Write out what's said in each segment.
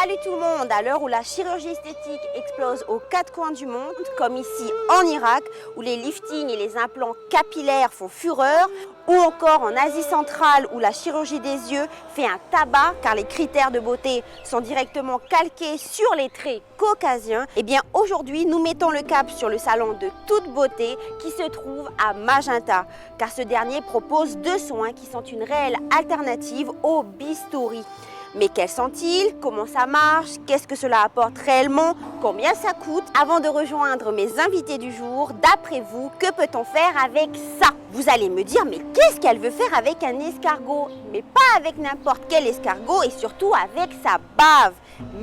Salut tout le monde! À l'heure où la chirurgie esthétique explose aux quatre coins du monde, comme ici en Irak, où les liftings et les implants capillaires font fureur, ou encore en Asie centrale, où la chirurgie des yeux fait un tabac, car les critères de beauté sont directement calqués sur les traits caucasiens, eh bien aujourd'hui, nous mettons le cap sur le salon de toute beauté qui se trouve à Magenta, car ce dernier propose deux soins qui sont une réelle alternative au bistouri. Mais quels sont-ils? Comment ça marche? Qu'est-ce que cela apporte réellement? Combien ça coûte? Avant de rejoindre mes invités du jour, d'après vous, que peut-on faire avec ça? Vous allez me dire, mais qu'est-ce qu'elle veut faire avec un escargot? Mais pas avec n'importe quel escargot et surtout avec sa bave.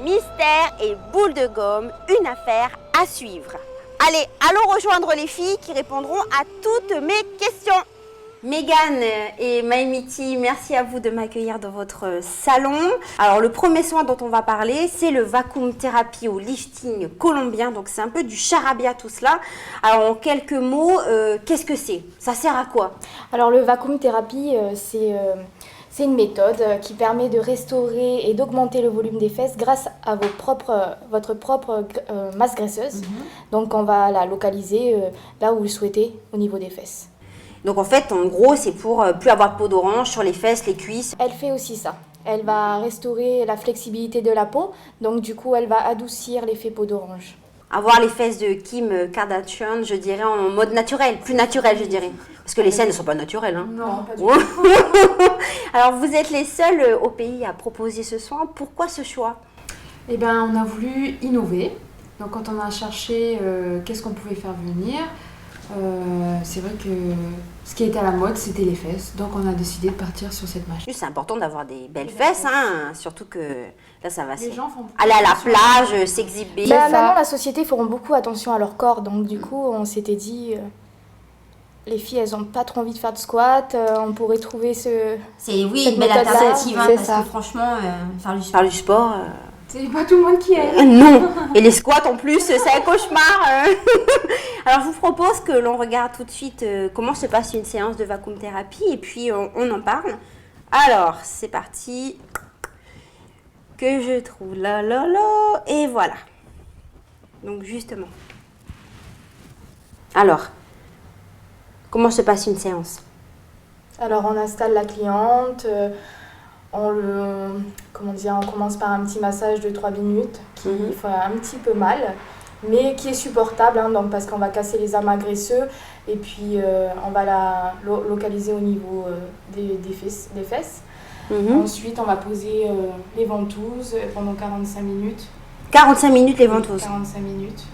Mystère et boule de gomme, une affaire à suivre. Allez, allons rejoindre les filles qui répondront à toutes mes questions. Mégane et Maïmiti, merci à vous de m'accueillir dans votre salon. Alors le premier soin dont on va parler, c'est le vacuum thérapie au lifting colombien. Donc c'est un peu du charabia tout cela. Alors en quelques mots, qu'est-ce que c'est? Ça sert à quoi? Alors le vacuum thérapie, c'est une méthode qui permet de restaurer et d'augmenter le volume des fesses grâce à votre propre masse graisseuse. Donc on va la localiser là où vous le souhaitez au niveau des fesses. Donc en fait, en gros, c'est pour plus avoir de peau d'orange sur les fesses, les cuisses. Elle fait aussi ça. Elle va restaurer la flexibilité de la peau, donc du coup, elle va adoucir l'effet peau d'orange. Avoir les fesses de Kim Kardashian, je dirais en mode naturel, plus naturel, je dirais. Parce que les siennes ne sont pas naturelles. Hein. Non, pas du tout. Alors, vous êtes les seuls au pays à proposer ce soin. Pourquoi ce choix? Eh bien, on a voulu innover. Donc, quand on a cherché qu'est-ce qu'on pouvait faire venir, c'est vrai que ce qui était à la mode, c'était les fesses. Donc, on a décidé de partir sur cette machine. C'est important d'avoir des belles fesses, hein, surtout que là, ça va. Les gens font aller à la plage, s'exhiber. Maintenant, la société feront beaucoup attention à leur corps. Donc, du coup, on s'était dit, les filles, elles n'ont pas trop envie de faire de squat. On pourrait trouver c'est une belle alternative, hein, parce que franchement, faire du sport. C'est pas tout le monde qui aime. Non, et les squats en plus, c'est un cauchemar. Alors je vous propose que l'on regarde tout de suite comment se passe une séance de vacuum thérapie et puis on en parle. Alors, c'est parti. Que je trouve là, et voilà. Donc justement. Alors, comment se passe une séance? Alors, on installe la cliente. On commence par un petit massage de 3 minutes qui fait un petit peu mal, mais qui est supportable, hein, donc parce qu'on va casser les amas graisseux et puis on va la localiser au niveau des fesses. Ensuite, on va poser les ventouses pendant 45 minutes. 45 minutes les ventouses? 45 minutes.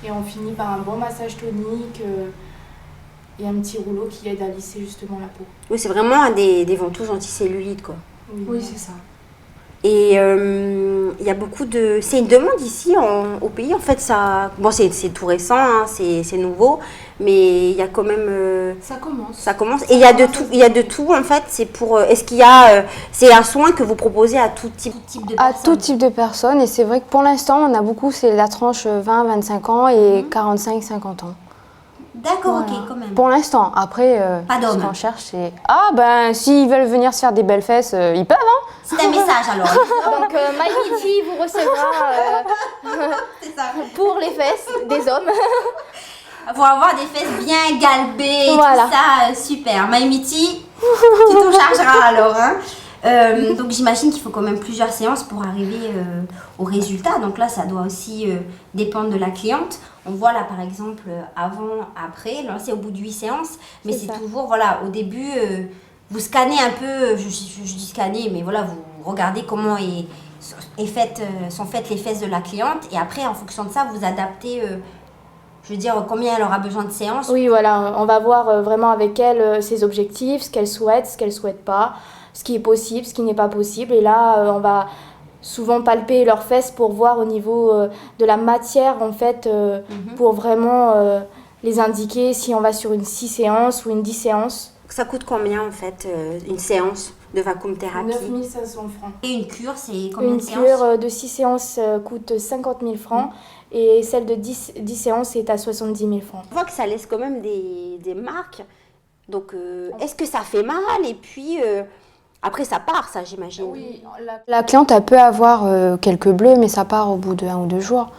Et on finit par un bon massage tonique et un petit rouleau qui aide à lisser justement la peau. Oui, c'est vraiment des ventouses anticellulites, quoi. Oui, c'est ça. Et il y a beaucoup de... C'est une demande ici au pays, en fait, ça... Bon, c'est tout récent, hein, c'est nouveau, mais il y a quand même... Ça commence. Ça commence. Et il y a de tout, en fait, c'est pour... Est-ce qu'il y a... c'est un soin que vous proposez à tout type de personnes? À tout type de personnes, et c'est vrai que pour l'instant, on a beaucoup, c'est la tranche 20-25 ans et 45-50 ans. D'accord, Voilà. ok, quand même. Pour l'instant, après, Pas d'hommes. ce qu'on cherche, c'est... Ah, ben, s'ils veulent venir se faire des belles fesses, ils peuvent, hein. C'est un message, alors. Donc, MyMiti vous recevra C'est ça. pour les fesses des hommes. Pour avoir des fesses bien galbées, Voilà. tout ça, super. Maïmiti, tu t'en chargeras alors, hein. Donc j'imagine qu'il faut quand même plusieurs séances pour arriver au résultat. Donc là, ça doit aussi dépendre de la cliente. On voit là par exemple avant, après, là c'est au bout de 8 séances. Mais c'est toujours, voilà, au début, vous scannez un peu, je dis scanner, mais voilà, vous regardez comment sont faites les fesses de la cliente. Et après, en fonction de ça, vous adaptez, je veux dire, combien elle aura besoin de séances. Oui, voilà, on va voir vraiment avec elle ses objectifs, ce qu'elle souhaite pas, ce qui est possible, ce qui n'est pas possible. Et là, on va souvent palper leurs fesses pour voir au niveau de la matière, en fait, pour vraiment les indiquer si on va sur une 6 séances ou une 10 séances. Ça coûte combien, en fait, une séance de vacuum thérapie? 9 500 francs. Et une cure, c'est combien Une de séances? cure de 6 séances coûte 50 000 francs et celle de 10 séances est à 70 000 francs. On voit que ça laisse quand même des marques. Donc, est-ce que ça fait mal? Et puis, Après, ça part, ça, j'imagine. Oui, La cliente, elle peut avoir quelques bleus, mais ça part au bout de 1 ou 2 jours.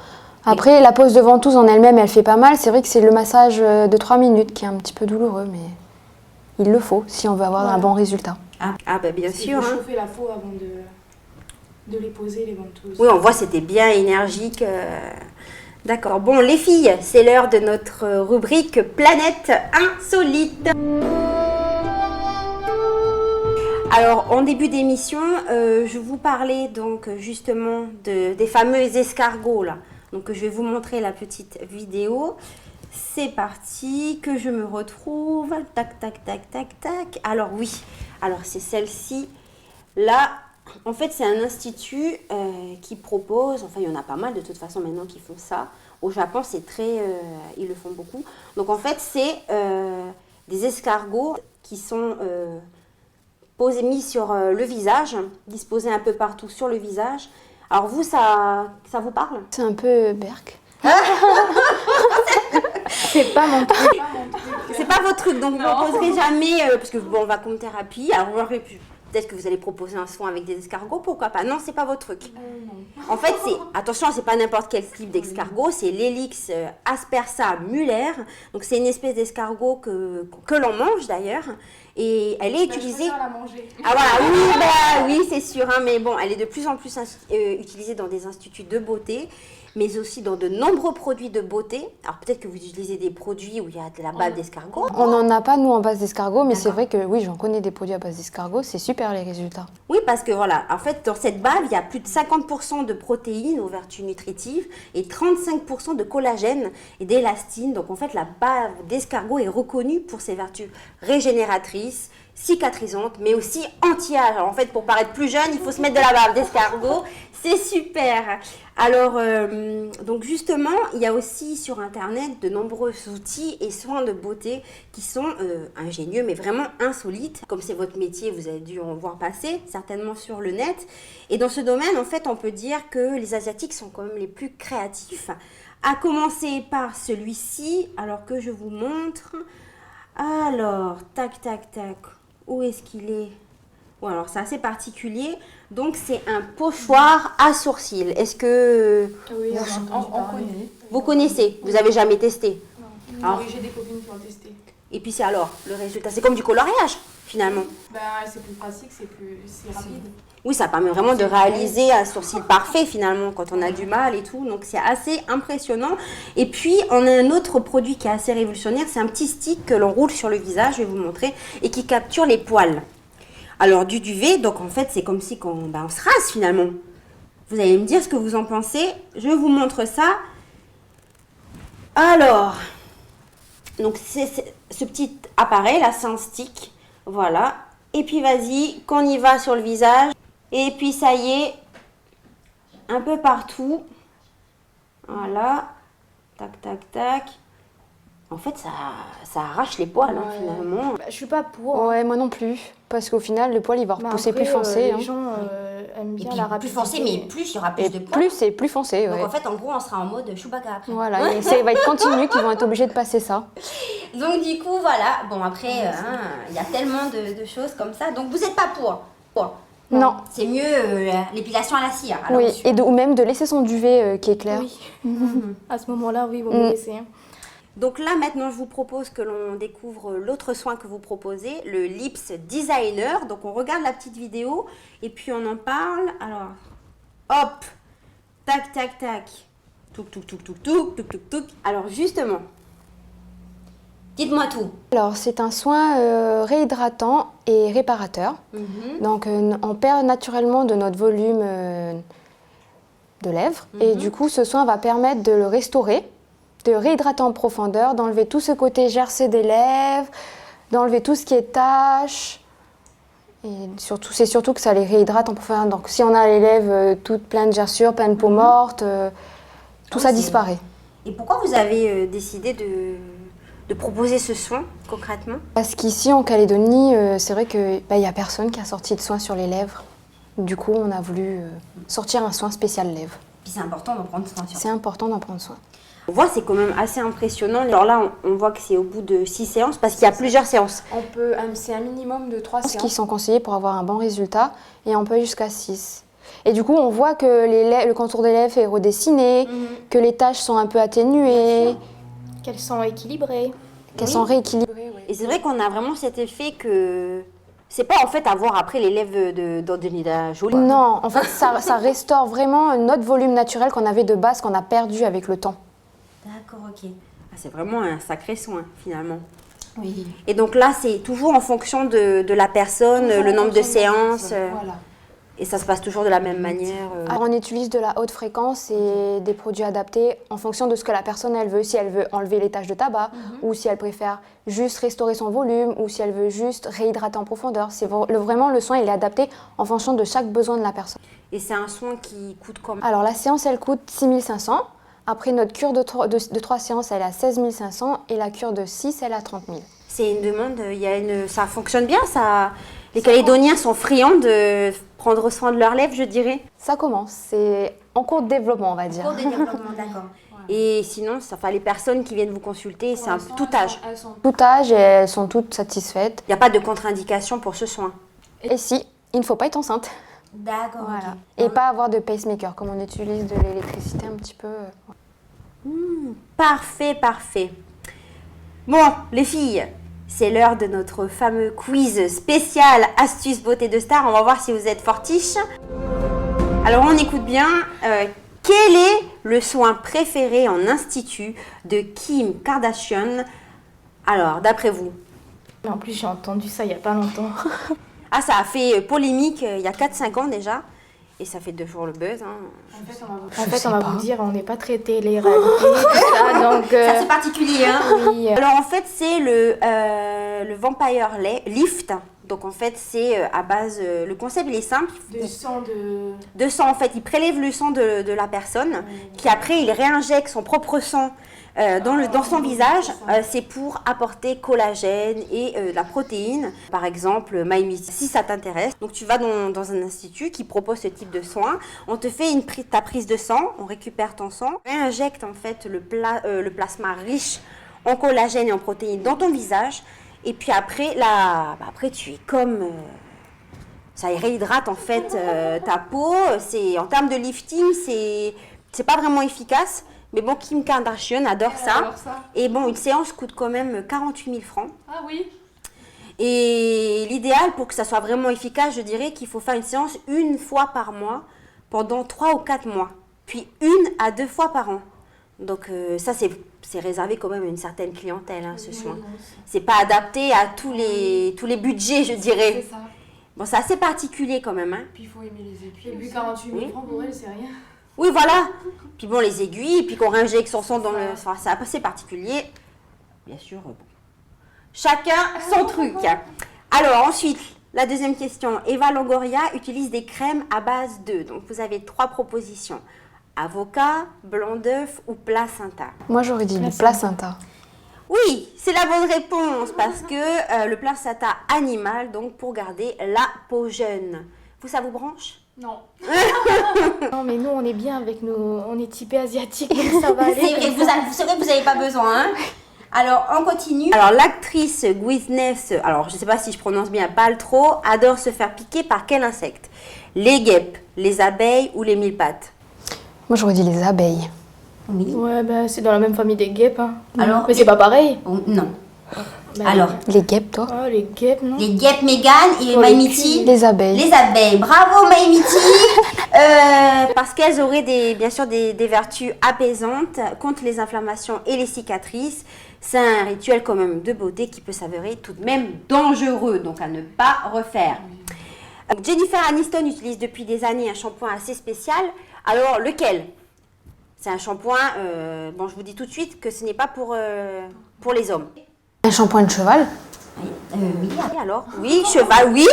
Après, la pose de ventouse en elle-même, elle fait pas mal. C'est vrai que c'est le massage de 3 minutes qui est un petit peu douloureux, mais il le faut si on veut avoir un bon résultat. Ah bah bien sûr. Il faut Hein. chauffer la peau avant de les poser, les ventouses. Oui, on voit, c'était bien énergique. D'accord. Bon, les filles, c'est l'heure de notre rubrique Planète Insolite. Alors, en début d'émission, je vous parlais donc justement des fameux escargots là. Donc, je vais vous montrer la petite vidéo. C'est parti, que je me retrouve. Tac, tac, tac, tac, tac. Alors oui, alors c'est celle-ci. Là, en fait, c'est un institut qui propose, enfin, il y en a pas mal de toute façon maintenant qui font ça. Au Japon, c'est très, ils le font beaucoup. Donc, en fait, c'est des escargots qui sont mis sur le visage, disposés un peu partout sur le visage. Alors vous, ça vous parle? C'est un peu berk. C'est pas mon truc. C'est pas votre truc, donc vous ne proposerez jamais, parce que bon, on va comme thérapie, alors peut-être que vous allez proposer un soin avec des escargots, pourquoi pas? Non, c'est pas votre truc. En fait, attention, c'est pas n'importe quel type d'escargot, c'est l'Helix aspersa muller. Donc c'est une espèce d'escargot que l'on mange d'ailleurs, et elle est utilisée. Je préfère la manger. Ah voilà, oui, c'est sûr, hein, mais bon, elle est de plus en plus utilisée dans des instituts de beauté, mais aussi dans de nombreux produits de beauté. Alors peut-être que vous utilisez des produits où il y a de la bave d'escargot. On n'en a pas, nous, en base d'escargot, mais c'est vrai que oui, j'en connais des produits à base d'escargot, c'est super les résultats. Oui, parce que voilà, en fait, dans cette bave, il y a plus de 50% de protéines aux vertus nutritives et 35% de collagène et d'élastine. Donc en fait, la bave d'escargot est reconnue pour ses vertus régénératrices, cicatrisantes, mais aussi anti-âge. Alors en fait, pour paraître plus jeune, il faut se mettre de la bave d'escargot. C'est super. Alors, donc justement, il y a aussi sur Internet de nombreux outils et soins de beauté qui sont ingénieux, mais vraiment insolites. Comme c'est votre métier, vous avez dû en voir passer, certainement sur le net. Et dans ce domaine, en fait, on peut dire que les Asiatiques sont quand même les plus créatifs. À commencer par celui-ci, alors que je vous montre. Alors, tac, tac, tac. Où est-ce qu'il est? Bon, alors c'est assez particulier. Donc c'est un pochoir à sourcils. Est-ce que Oui, on connaît. vous connaissez? Vous avez jamais testé? Non. Alors, Oui, j'ai des copines qui ont testé. et puis c'est alors le résultat. C'est comme du coloriage finalement. Ben, c'est plus pratique, c'est rapide. Oui, ça permet vraiment de réaliser un sourcil parfait finalement quand on a du mal et tout. Donc c'est assez impressionnant. Et puis on a un autre produit qui est assez révolutionnaire. C'est un petit stick que l'on roule sur le visage, je vais vous montrer, et qui capture les poils. Alors du duvet, donc en fait c'est comme si on se rase finalement. Vous allez me dire ce que vous en pensez. Je vous montre ça. Alors, donc c'est ce petit appareil là, c'est un stick. Voilà. Et puis vas-y, qu'on y va sur le visage. Et puis ça y est, un peu partout. Voilà. Tac, tac, tac. En fait, ça arrache les poils, hein, finalement. Bah, je suis pas pour. Ouais, moi non plus. Parce qu'au final, le poil, il va repousser Après, plus foncé. Les gens aiment bien la rapidité. plus foncé, mais plus il y aura plus Et de poils. plus, c'est plus foncé. Donc Ouais. en fait, en gros, on sera en mode Chewbacca après. Voilà, et ça va être continu qu'ils vont être obligés de passer ça. Donc du coup, voilà. Bon, après, il y a tellement de choses comme ça. Donc vous n'êtes pas pour. Non. C'est mieux l'épilation à la cire. Alors, Oui, monsieur. ou même de laisser son duvet qui est clair. Oui. À ce moment-là, oui, il vaut mieux laisser. Hein. Donc là, maintenant, je vous propose que l'on découvre l'autre soin que vous proposez, le Lips Designer. Donc on regarde la petite vidéo et puis on en parle. Alors, hop, tac, tac, tac, touc, touc, touc, touc, touc, touc, touc, touc. Alors justement, dites-moi tout. Alors, c'est un soin réhydratant et réparateur. Donc, on perd naturellement de notre volume de lèvres. Et du coup, ce soin va permettre de le restaurer, de réhydrater en profondeur, d'enlever tout ce côté gercé des lèvres, d'enlever tout ce qui est taches. Et surtout, c'est surtout que ça les réhydrate en profondeur. Donc, si on a les lèvres toutes pleines de gerçures, pleines de peau morte, tout ça disparaît. Et pourquoi vous avez décidé de proposer ce soin concrètement? Parce qu'ici, en Calédonie, c'est vrai qu'il n'y a personne qui a sorti de soin sur les lèvres. Du coup, on a voulu sortir un soin spécial lèvres. Puis c'est important d'en prendre soin. C'est important d'en prendre soin. On voit, c'est quand même assez impressionnant. Alors là, on voit que c'est au bout de 6 séances parce qu'il y a plusieurs séances. C'est un minimum de 3 séances qui sont conseillés pour avoir un bon résultat et on peut aller jusqu'à 6. Et du coup, on voit que le contour des lèvres est redessiné, que les taches sont un peu atténuées, Qu'elles sont équilibrées. qu'elles sont rééquilibrées. Et c'est vrai qu'on a vraiment cet effet que c'est pas en fait avoir après les lèvres d'Angelina Jolie. Non, en fait, ça restaure vraiment notre volume naturel qu'on avait de base, qu'on a perdu avec le temps. D'accord, ok. Ah, c'est vraiment un sacré soin finalement. Oui. Et donc là, c'est toujours en fonction de la personne, le nombre de séances. Voilà. Et ça se passe toujours de la même manière. Alors, on utilise de la haute fréquence et des produits adaptés en fonction de ce que la personne elle veut. Si elle veut enlever les taches de tabac, ou si elle préfère juste restaurer son volume, ou si elle veut juste réhydrater en profondeur. Vraiment, le soin il est adapté en fonction de chaque besoin de la personne. Et c'est un soin qui coûte combien? Alors, la séance, elle coûte 6 500. Après, notre cure de 3 séances, elle est à 16 500. Et la cure de 6, elle est à 30 000. C'est une demande, ça fonctionne bien, ça. Les Calédoniens sont friands de prendre soin de leurs lèvres, je dirais. Ça commence, c'est en cours de développement, on va dire. Cours de développement, d'accord. Et sinon, les personnes qui viennent vous consulter, c'est tout âge. Elles sont Tout âge et elles sont toutes satisfaites. Il n'y a pas de contre-indication pour ce soin. Et si, il ne faut pas être enceinte. D'accord, Voilà. Et pas avoir de pacemaker, comme on utilise de l'électricité un petit peu. Parfait, parfait. Bon, les filles, c'est l'heure de notre fameux quiz spécial Astuces Beauté de Star. On va voir si vous êtes fortiches. Alors, on écoute bien. Quel est le soin préféré en institut de Kim Kardashian? Alors, d'après vous? Mais en plus, j'ai entendu ça il n'y a pas longtemps. Ah, ça a fait polémique il y a 4-5 ans déjà. Et ça fait 2 jours le buzz. Hein. En fait, on va vous dire, on n'est pas très télé-réalité, tout ça, donc... Ça, c'est particulier, hein. oui, Alors, en fait, c'est le Vampire Lift. Donc, en fait, c'est à base... le concept, il est simple. de sang De sang, en fait. Il prélève le sang de la personne, qui après, il réinjecte son propre sang dans son visage. C'est pour apporter collagène et de la protéine. Par exemple, MyMissy, si ça t'intéresse. Donc, tu vas dans un institut qui propose ce type de soins. On te fait ta prise de sang, on récupère ton sang, on réinjecte en fait le plasma riche en collagène et en protéines dans ton visage. Et puis après, après tu es comme... ça réhydrate en fait ta peau. En termes de lifting, c'est pas vraiment efficace. Mais bon, Kim Kardashian adore ça. Et bon, une séance coûte quand même 48 000 francs. Ah oui. Et l'idéal pour que ça soit vraiment efficace, je dirais qu'il faut faire une séance 1 fois par mois pendant 3 ou 4 mois. Puis 1 à 2 fois par an. Donc ça, c'est réservé quand même à une certaine clientèle, hein, ce soin. C'est pas adapté à tous les budgets, je dirais. C'est ça. Bon, c'est assez particulier quand même. Hein. Puis il faut aimer les aiguilles. Et puis 48 000 francs pour elle, c'est rien. Oui, voilà. Puis bon, les aiguilles, puis qu'on réinjecte son sang dans le... Enfin, c'est assez particulier. Bien sûr, bon. Chacun son truc. Alors, ensuite, la deuxième question. Eva Longoria utilise des crèmes à base de... Donc, vous avez 3 propositions. Avocat, blanc d'œuf ou placenta. Moi, j'aurais dit le placenta. Oui, c'est la bonne réponse parce que le placenta animal, donc pour garder la peau jeune. Vous, ça vous branche? Non. Non, mais nous, on est bien avec nous. On est typé asiatique, donc ça va aller. C'est vrai que vous n'avez pas besoin. Hein. Alors, on continue. Alors, l'actrice Gwyneth, alors je ne sais pas si je prononce bien, Paltrow, adore se faire piquer par quel insecte? Les guêpes, les abeilles ou les mille-pattes? Moi, j'aurais dit les abeilles. Oui. Ouais, bah, c'est dans la même famille des guêpes. Hein. Alors, mais c'est pas pareil. Non. Bah, Alors, Les guêpes, toi? Oh, les guêpes, non? les guêpes Mégane et Pour les Maïmiti. Les abeilles. Les abeilles. Bravo Maïmiti. Parce qu'elles auraient bien sûr des vertus apaisantes contre les inflammations et les cicatrices. C'est un rituel quand même de beauté qui peut s'avérer tout de même dangereux, donc à ne pas refaire. Jennifer Aniston utilise depuis des années un shampoing assez spécial. Alors lequel? C'est un shampoing, bon je vous dis tout de suite que ce n'est pas pour les hommes. Un shampoing de cheval? Oui, alors, oui, cheval, oui.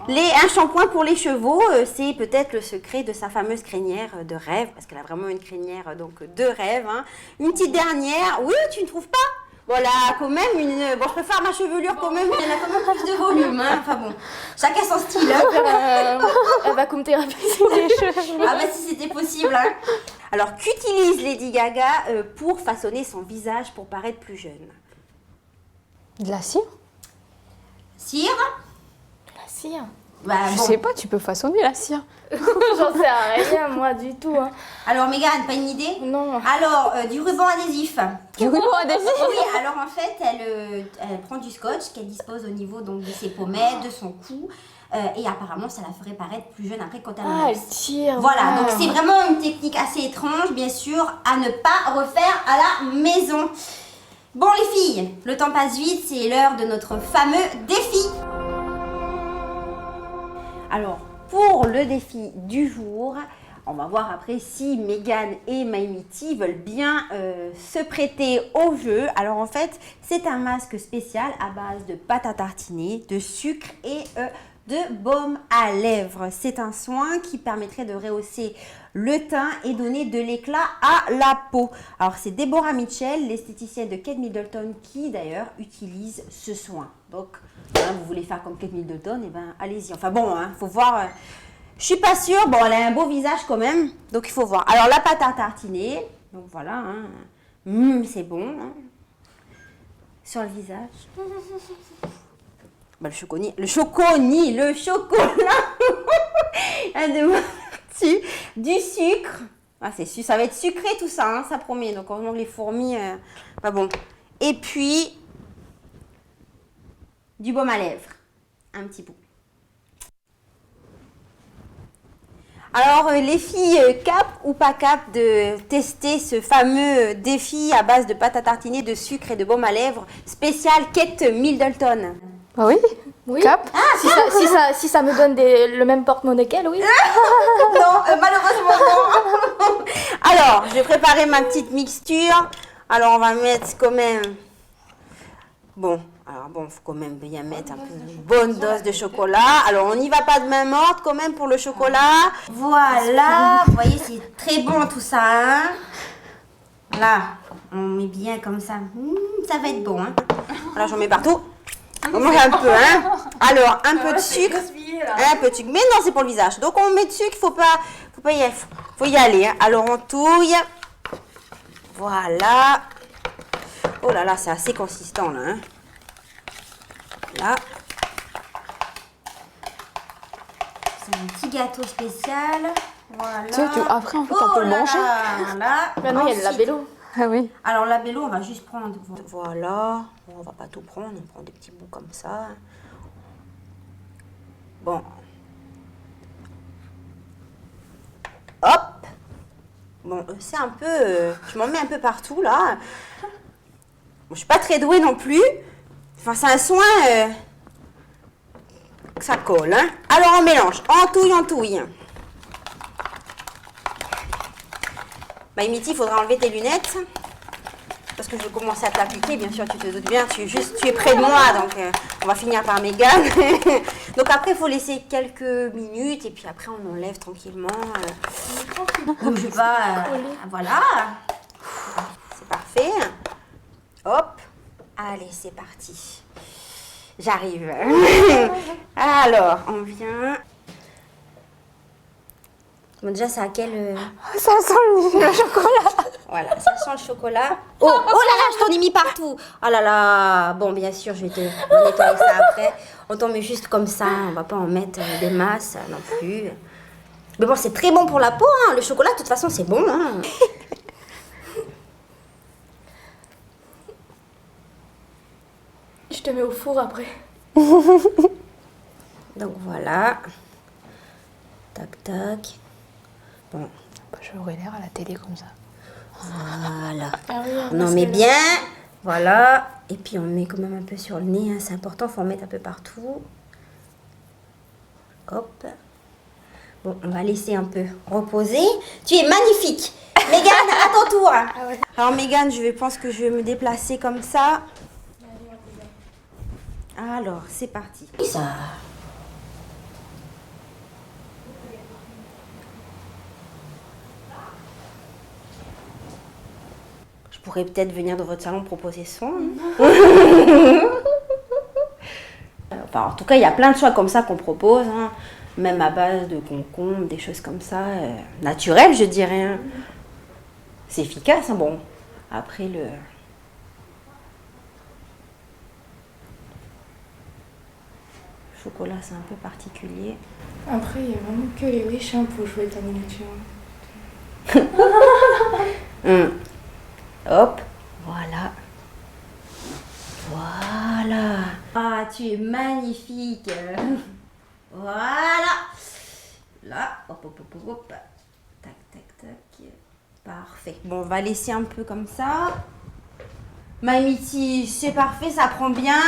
Un shampoing pour les chevaux, c'est peut-être le secret de sa fameuse crinière de rêve, parce qu'elle a vraiment une crinière donc de rêve. Hein. Une petite dernière, oui, tu ne trouves pas? Voilà, quand même, bon, je préfère ma chevelure quand même, elle a quand même plus de volume. Hein. Enfin bon, chacun son style. Hein. Elle va comme thérapie sur les cheveux. Ah bah si c'était possible. Hein. Alors, qu'utilise Lady Gaga pour façonner son visage pour paraître plus jeune? De la cire? Cire? La cire. Bah, Je bon. sais pas, tu peux façonner la cire. J'en sais rien, moi, du tout. Hein. Alors, Mégane, pas une idée? Non. Alors, du ruban adhésif. Du ruban adhésif? Oui, alors en fait, elle prend du scotch qu'elle dispose au niveau donc, de ses pommettes, de son cou. Et apparemment, ça la ferait paraître plus jeune après quand elle Ah, enlève. elle tire. Voilà, ouais. donc c'est vraiment une technique assez étrange, bien sûr, à ne pas refaire à la maison. Bon les filles, le temps passe vite, c'est l'heure de notre fameux défi. Alors, pour le défi du jour, on va voir après si Mégane et Maïmiti veulent bien se prêter au jeu. Alors en fait, c'est un masque spécial à base de pâte à tartiner, de sucre et de baume à lèvres. C'est un soin qui permettrait de rehausser le teint et donner de l'éclat à la peau. Alors c'est Deborah Mitchell, l'esthéticienne de Kate Middleton, qui d'ailleurs utilise ce soin. Donc, hein, vous voulez faire comme Kate Middleton, et ben allez-y. Enfin bon, hein, faut voir. Je suis pas sûre. Bon, elle a un beau visage quand même, donc il faut voir. Alors la pâte à tartiner, donc voilà, hein. C'est bon. Hein. Sur le visage. Bah, le chocolat, du sucre. Ah, ça va être sucré tout ça, hein, ça promet. Donc heureusement que les fourmis, pas bon. Et puis du baume à lèvres, un petit bout. Alors les filles, cap ou pas cap de tester ce fameux défi à base de pâte à tartiner, de sucre et de baume à lèvres spécial Kate Middleton? Ah oui? Oui. Cap? Si ça me donne le même porte-monnaie qu'elle, oui. Non, malheureusement non. Alors, je vais préparer ma petite mixture. Alors, on va mettre quand même... Bon, faut quand même bien mettre un peu une bonne dose de chocolat. Alors, on n'y va pas de main morte quand même pour le chocolat. Voilà, vous voyez, c'est très bon tout ça. Hein. Là, on met bien comme ça. Ça va être bon. Hein. Voilà, j'en mets partout. On mange un peu, hein. Alors, un peu de sucre. Un peu de sucre. Mais non, c'est pour le visage. Donc, on met de sucre, faut y aller. Hein. Alors, on touille. Voilà. Oh là là, c'est assez consistant, là. Hein. Là. C'est un petit gâteau spécial. Voilà. Tu sais, après, en fait, on peut manger. Là. Maintenant, il y a le Ensuite, labello. Ah oui. alors, labello, on va juste prendre... Voilà. Bon, on va pas tout prendre. On prend des petits bouts comme ça. Bon. Hop. Bon, c'est un peu... je m'en mets un peu partout, là. Bon, je suis pas très douée non plus. Enfin, c'est un soin... que ça colle, hein. Alors, on mélange. On touille. Maïmiti, il faudra enlever tes lunettes. Parce que je vais commencer à t'appliquer, bien sûr, tu te doutes bien. Tu es près de moi, donc on va finir par Mégane. Donc après, il faut laisser quelques minutes et puis après, on enlève tranquillement. Bouge pas. Voilà. C'est parfait. Hop. Allez, c'est parti. J'arrive. Alors, on vient... Bon, déjà, c'est à quel... Ça sent le chocolat. Voilà, ça sent le chocolat. Oh là là, je t'en ai mis partout. Oh là là. Bon, bien sûr, je vais te nettoyer ça après. On t'en met juste comme ça. On va pas en mettre des masses non plus. Mais bon, c'est très bon pour la peau. Hein. Le chocolat, de toute façon, c'est bon. Hein. Je te mets au four après. Donc voilà. Tac, tac. Bon. J'aurais l'air à la télé comme ça. Voilà. Ah oui, On en met bien. Voilà. Et puis on met quand même un peu sur le nez. Hein. C'est important, il faut en mettre un peu partout. Hop. Bon, on va laisser un peu reposer. Tu es magnifique. Mégane, à ton tour. Ah ouais. Alors Mégane, je pense que je vais me déplacer comme ça. Alors, c'est parti. Ça. Je pourrais peut-être venir dans votre salon proposer ce soin. Enfin, en tout cas, il y a plein de soins comme ça qu'on propose, hein. Même à base de concombre, des choses comme ça, naturelles, je dirais. Hein. C'est efficace, hein, bon. Après le... chocolat, c'est un peu particulier. Après, il n'y a vraiment que les riches pour jouer ta nourriture. Hop, voilà. Voilà. Ah, tu es magnifique. Voilà. Là, hop, hop, hop, hop, hop. Tac, tac, tac. Parfait. Bon, on va laisser un peu comme ça. Mamiti, c'est parfait, ça prend bien.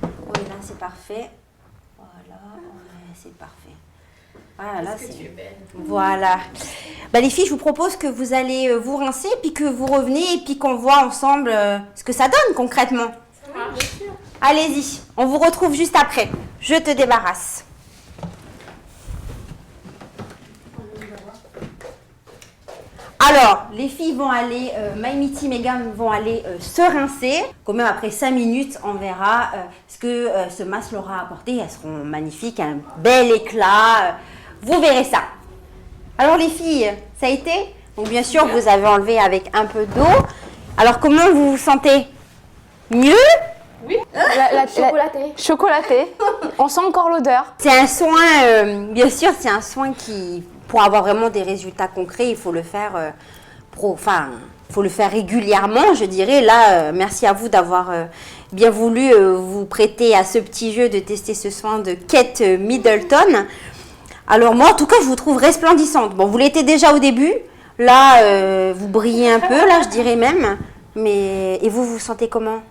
Oui, là, c'est parfait. Voilà, ouais, c'est parfait. Voilà, là, c'est... Voilà. Bah, les filles, je vous propose que vous allez vous rincer, puis que vous revenez, et puis qu'on voit ensemble ce que ça donne concrètement. Ça marche, bien sûr. Allez-y, on vous retrouve juste après. Je te débarrasse. Alors, les filles vont aller, Maïmiti, Megan vont aller se rincer. Quand même après 5 minutes, on verra ce que ce masque leur a apporté. Elles seront magnifiques, un bel éclat. Vous verrez ça. Alors les filles, ça a été? Donc bien sûr, vous avez enlevé avec un peu d'eau. Alors comment vous vous sentez? Mieux? Oui. Chocolaté. Chocolaté. On sent encore l'odeur. C'est un soin, bien sûr, c'est un soin qui, pour avoir vraiment des résultats concrets, il faut le faire, faut le faire régulièrement, je dirais. Là, merci à vous d'avoir bien voulu vous prêter à ce petit jeu de tester ce soin de Kate Middleton. Alors moi, en tout cas, je vous trouve resplendissante. Bon, vous l'étiez déjà au début. Là, vous brillez un peu, là, je dirais même. Mais et vous, vous sentez comment?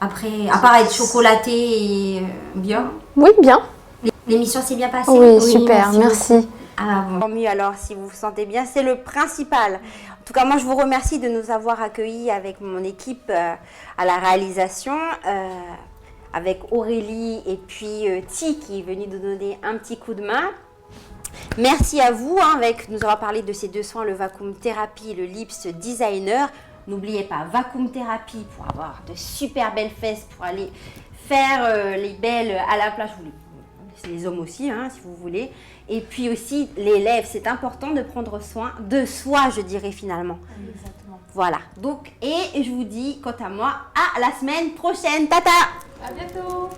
Après, à part être chocolaté et bien. Oui, bien. L'émission s'est bien passée? Oui, super, merci. Ah bon. Tant mieux alors, si vous vous sentez bien, c'est le principal. En tout cas, moi, je vous remercie de nous avoir accueillis avec mon équipe à la réalisation, avec Aurélie et puis Ti qui est venue nous donner un petit coup de main. Merci à vous, nous avoir parlé de ces deux soins, le Vacuum Therapy et le Lips Designer. N'oubliez pas, Vacuum Therapy pour avoir de super belles fesses, pour aller faire les belles à la plage. Les hommes aussi, si vous voulez. Et puis aussi, les lèvres, c'est important de prendre soin de soi, je dirais finalement. Exactement. Voilà. Donc, et je vous dis, quant à moi, à la semaine prochaine. Tata! À bientôt!